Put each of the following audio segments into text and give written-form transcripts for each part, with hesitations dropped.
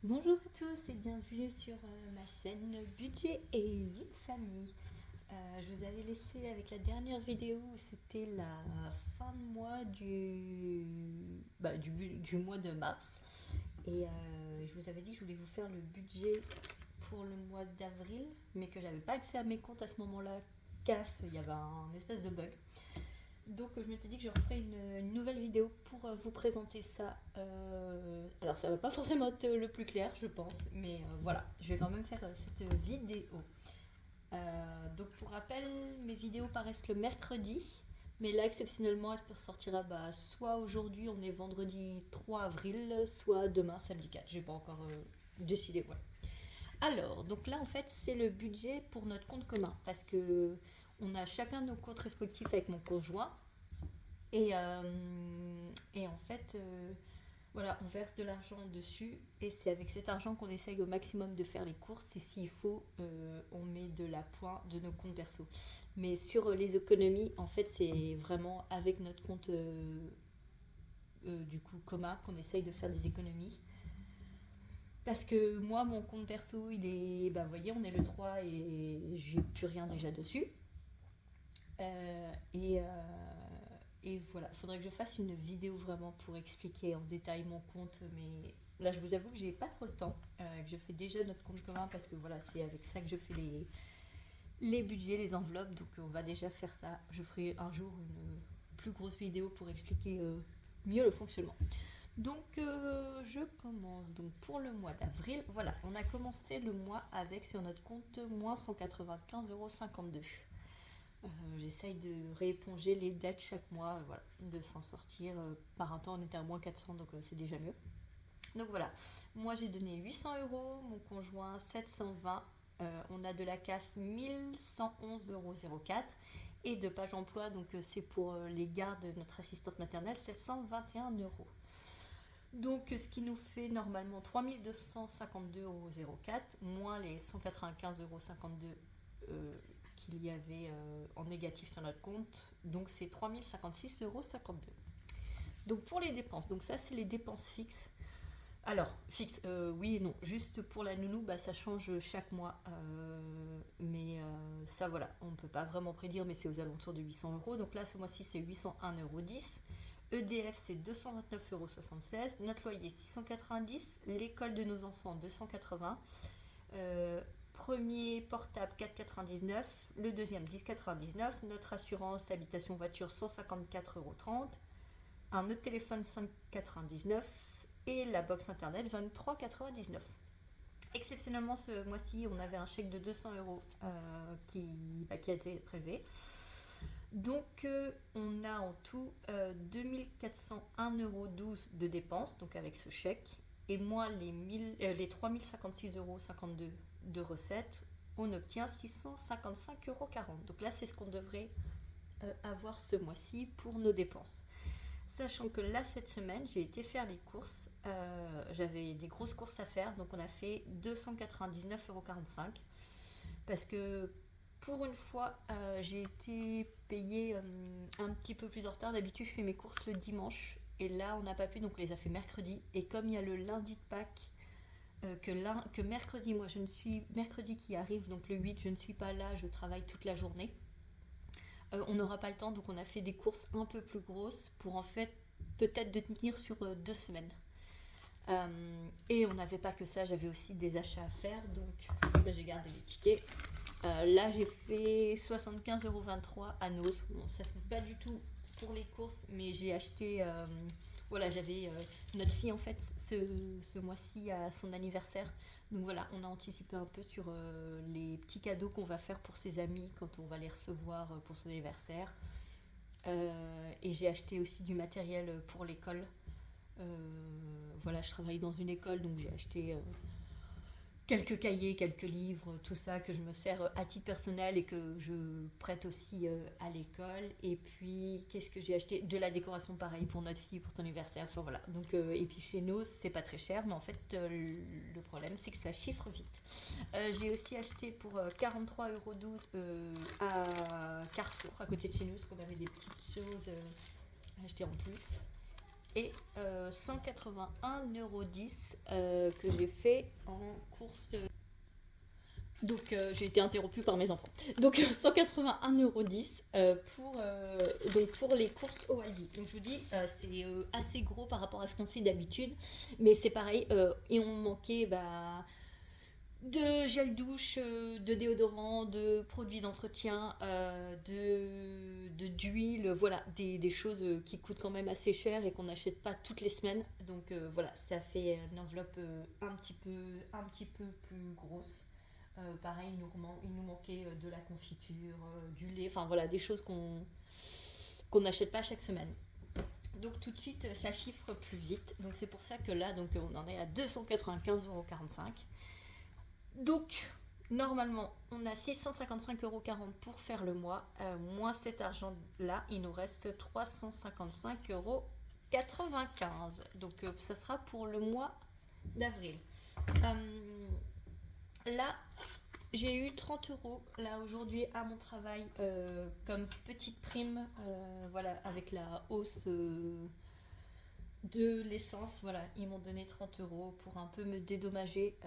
Bonjour à tous et bienvenue sur ma chaîne Budget et Vie de Famille. Je vous avais laissé avec la dernière vidéo où c'était la fin de mois du mois de mars. Et je vous avais dit que je voulais vous faire le budget pour le mois d'avril, mais que j'avais pas accès à mes comptes à ce moment-là. CAF, il y avait un espèce de bug. Donc je m'étais dit que je referais une nouvelle vidéo pour vous présenter ça. Alors ça va pas forcément être le plus clair, je pense, mais voilà, je vais quand même faire cette vidéo. Donc pour rappel, mes vidéos paraissent le mercredi, mais là exceptionnellement elle sortira soit aujourd'hui, on est vendredi 3 avril, soit demain samedi 4. J'ai pas encore décidé. Voilà. Alors, donc là en fait c'est le budget pour notre compte commun, parce que on a chacun nos comptes respectifs avec mon conjoint. Et en fait, voilà, on verse de l'argent dessus et c'est avec cet argent qu'on essaye au maximum de faire les courses et s'il faut, on met de la pointe de nos comptes perso. Mais sur les économies, en fait, c'est vraiment avec notre compte du coup commun qu'on essaye de faire des économies. Parce que moi, mon compte perso, il est, vous voyez, on est le 3 et j'ai plus rien déjà dessus. Euh, et, euh, et voilà, il faudrait que je fasse une vidéo vraiment pour expliquer en détail mon compte. Mais là, je vous avoue que j'ai pas trop le temps. Que je fais déjà notre compte commun parce que voilà, c'est avec ça que je fais les budgets, les enveloppes. Donc on va déjà faire ça. Je ferai un jour une plus grosse vidéo pour expliquer mieux le fonctionnement. Donc je commence. Donc pour le mois d'avril, voilà, on a commencé le mois avec sur notre compte moins 195,52 €. J'essaye de rééponger les dettes chaque mois, voilà, de s'en sortir. Par un temps, on était à moins 400, donc c'est déjà mieux. Donc voilà, moi j'ai donné 800 €, mon conjoint 720, on a de la CAF 1111,04 € et de page emploi, donc c'est pour les gardes de notre assistante maternelle, 721 €. Donc ce qui nous fait normalement 3252,04 € moins les 195,52 € qu'il y avait en négatif sur notre compte. Donc c'est 3056,52 €. Donc pour les dépenses, donc ça c'est les dépenses fixes. Alors, fixe, oui et non. Juste pour la nounou, ça change chaque mois. Mais ça, voilà, on ne peut pas vraiment prédire, mais c'est aux alentours de 800 €. Donc là, ce mois-ci, c'est 801,10 €. EDF, c'est 229,76 €. Notre loyer, 690. L'école de nos enfants, 280. Premier portable, 4,99. Le deuxième, 10,99. Notre assurance habitation voiture, 154,30 €. Un autre téléphone, 5,99 et la box internet 23,99. Exceptionnellement, ce mois-ci, on avait un chèque de 200 € qui a été prélevé. Donc, on a en tout 2401,12 € de dépenses, donc avec ce chèque, et moins les 3056,52 € de recettes, on obtient 655,40 €. Donc là, c'est ce qu'on devrait avoir ce mois-ci pour nos dépenses. Sachant que là, cette semaine, j'ai été faire les courses. J'avais des grosses courses à faire, donc on a fait 299,45 €. Parce que pour une fois, j'ai été payée un petit peu plus en retard. D'habitude, je fais mes courses le dimanche. Et là, on n'a pas pu, donc on les a fait mercredi. Et comme il y a le lundi de Pâques, que mercredi, moi je ne suis. Mercredi qui arrive, donc le 8, je ne suis pas là, je travaille toute la journée. On n'aura pas le temps, donc on a fait des courses un peu plus grosses pour en fait peut-être de tenir sur 2 semaines. Et on n'avait pas que ça, j'avais aussi des achats à faire, donc j'ai gardé les tickets. Là, j'ai fait 75,23 € à Nos. Bon, ça ne fait pas du tout pour les courses, mais j'ai acheté. Voilà, j'avais notre fille en fait ce mois-ci à son anniversaire. Donc voilà, on a anticipé un peu sur les petits cadeaux qu'on va faire pour ses amis quand on va les recevoir pour son anniversaire. Et j'ai acheté aussi du matériel pour l'école. Voilà, je travaille dans une école, donc j'ai acheté quelques cahiers, quelques livres, tout ça que je me sers à titre personnel et que je prête aussi à l'école. Et puis, qu'est-ce que j'ai acheté? De la décoration pareil pour notre fille, pour son anniversaire. Enfin, voilà. Donc, et puis chez nous, c'est pas très cher, mais en fait, le problème, c'est que ça chiffre vite. J'ai aussi acheté pour 43,12 € à Carrefour, à côté de chez nous, parce qu'on avait des petites choses à acheter en plus. et 181,10 € que j'ai fait en course. Donc j'ai été interrompue par mes enfants. Donc 181,10 € pour les courses au Aldi. Donc je vous dis, c'est assez gros par rapport à ce qu'on fait d'habitude. Mais c'est pareil, et on manquait de gel douche, de déodorant, de produits d'entretien, d'huile, voilà, des choses qui coûtent quand même assez cher et qu'on n'achète pas toutes les semaines. Donc voilà, ça fait une enveloppe un petit peu plus grosse. Pareil, il nous manquait de la confiture, du lait, enfin voilà, des choses qu'on n'achète pas chaque semaine. Donc tout de suite, ça chiffre plus vite. Donc c'est pour ça que là, donc, on en est à 295,45 €. Donc normalement, on a 655,40 € pour faire le mois. Moins cet argent-là, il nous reste 355,95 €. Donc ça sera pour le mois d'avril. Là, j'ai eu 30 € là aujourd'hui à mon travail comme petite prime, voilà, avec la hausse de l'essence. Voilà, ils m'ont donné 30 € pour un peu me dédommager,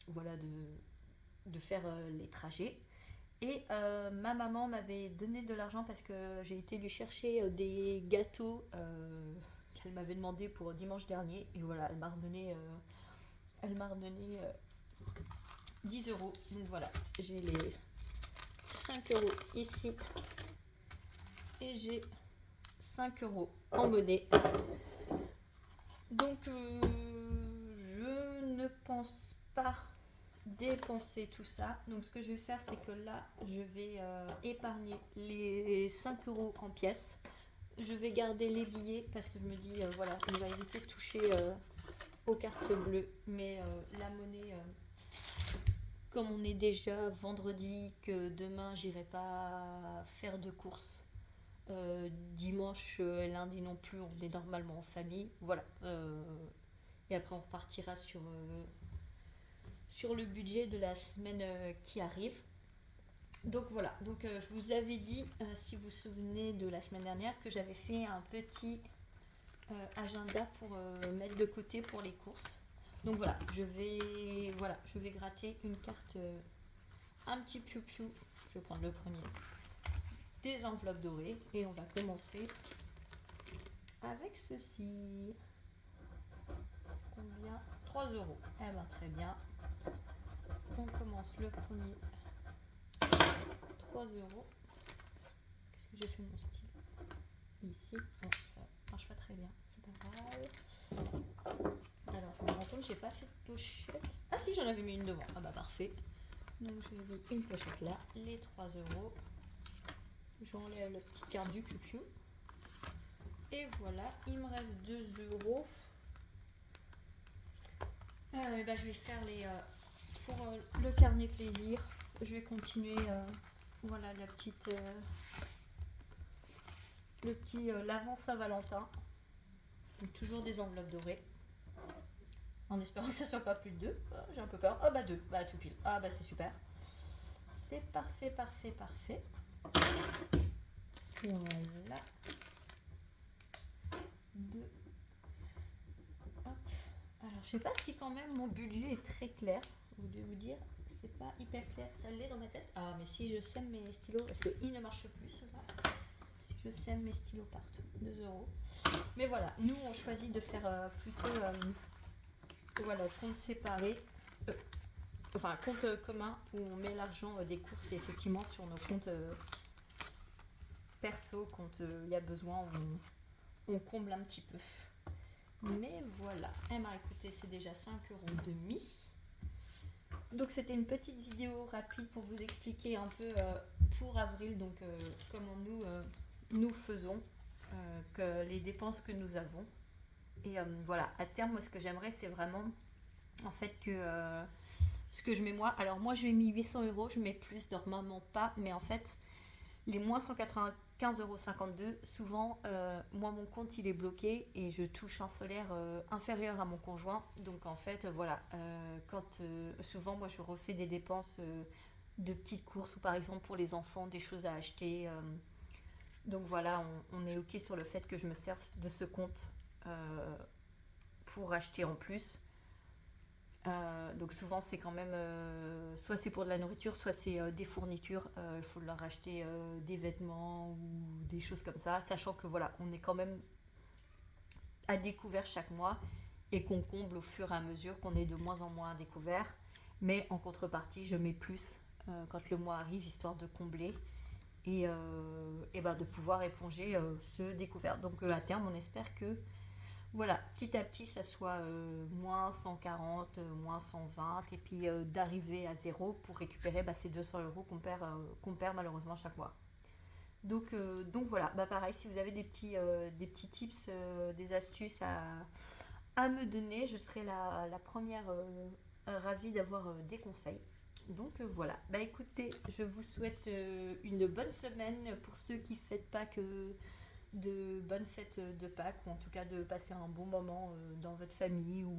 voilà, de faire les trajets. Et ma maman m'avait donné de l'argent parce que j'ai été lui chercher des gâteaux qu'elle m'avait demandé pour dimanche dernier. Et voilà, elle m'a redonné 10 €. Donc voilà, j'ai les 5 € ici et j'ai 5 € en monnaie. Donc je ne pense pas dépenser tout ça. Donc ce que je vais faire, c'est que là, je vais épargner les 5 € en pièces. Je vais garder les billets parce que je me dis, voilà, on va éviter de toucher aux cartes bleues. Mais la monnaie... comme on est déjà vendredi, que demain j'irai pas faire de courses, dimanche, lundi non plus, on est normalement en famille, voilà. Et après on repartira sur le budget de la semaine qui arrive. Donc voilà, donc je vous avais dit, si vous vous souvenez de la semaine dernière, que j'avais fait un petit agenda pour mettre de côté pour les courses. Donc voilà, je vais gratter une carte un petit piou-piou. Je vais prendre le premier. Des enveloppes dorées et on va commencer avec ceci. Combien? 3 €. Eh ben très bien. On commence le premier. 3 €. Qu'est-ce que j'ai fait mon style? Ici. Bon, ça marche pas très bien. C'est pas grave. Alors, je me rends compte, j'ai pas fait de pochette. Ah si, j'en avais mis une devant. Ah bah parfait. Donc j'ai mis une pochette là, les 3 €. J'enlève la petite carte du piou-piou. Et voilà, il me reste 2 €. Je vais faire pour le carnet plaisir. Je vais continuer, voilà, le petit l'avant Saint-Valentin. Donc toujours des enveloppes dorées. En espérant que ça soit pas plus de 2. Oh, j'ai un peu peur. Ah bah 2, bah tout pile. Ah bah c'est super. C'est parfait, parfait, parfait. Voilà. 2. Hop. Alors je sais pas si quand même mon budget est très clair. Je vais vous dire, c'est pas hyper clair. Ça l'est dans ma tête. Ah mais si je sème mes stylos, parce qu'ils ne marchent plus ceux-là. Si je sème mes stylos partout. 2 €. Mais voilà, nous on choisit de faire plutôt voilà, compte séparé. Enfin compte commun où on met l'argent des courses et effectivement sur nos comptes perso quand il y a besoin on comble un petit peu. Mais voilà, eh ben écoutez, c'est déjà 5,5 €. Donc c'était une petite vidéo rapide pour vous expliquer un peu pour avril, donc comment nous faisons, que les dépenses que nous avons. Et voilà, à terme, moi ce que j'aimerais, c'est vraiment en fait que ce que je mets moi. Alors moi je mis 800 €, je mets plus, normalement pas, mais en fait les moins 195,52 €, souvent moi mon compte il est bloqué et je touche un salaire inférieur à mon conjoint. Donc en fait voilà, quand souvent moi je refais des dépenses de petites courses ou par exemple pour les enfants des choses à acheter. Donc voilà, on est ok sur le fait que je me serve de ce compte pour acheter en plus. Donc souvent c'est quand même soit c'est pour de la nourriture, soit c'est des fournitures. Il faut leur acheter des vêtements ou des choses comme ça, sachant que voilà, on est quand même à découvert chaque mois et qu'on comble au fur et à mesure qu'on est de moins en moins à découvert. Mais en contrepartie, je mets plus quand le mois arrive, histoire de combler et ben de pouvoir éponger ce découvert. Donc à terme, on espère que voilà, petit à petit, ça soit moins 140, moins 120, et puis d'arriver à zéro pour récupérer ces 200 euros qu'on perd malheureusement chaque mois. Donc voilà, pareil, si vous avez des petits tips, des astuces à me donner, je serai la première ravie d'avoir des conseils. Donc voilà, écoutez, je vous souhaite une bonne semaine pour ceux qui ne fêtent pas que de bonnes fêtes de Pâques, ou en tout cas de passer un bon moment dans votre famille ou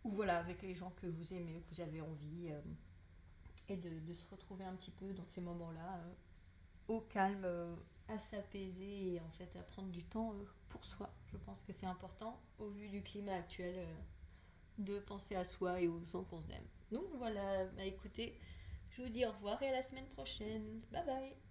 voilà, avec les gens que vous aimez, que vous avez envie, et de se retrouver un petit peu dans ces moments-là, au calme, à s'apaiser et en fait à prendre du temps pour soi. Je pense que c'est important au vu du climat actuel de penser à soi et aux gens qu'on aime. Donc voilà, écoutez, je vous dis au revoir et à la semaine prochaine. Bye bye.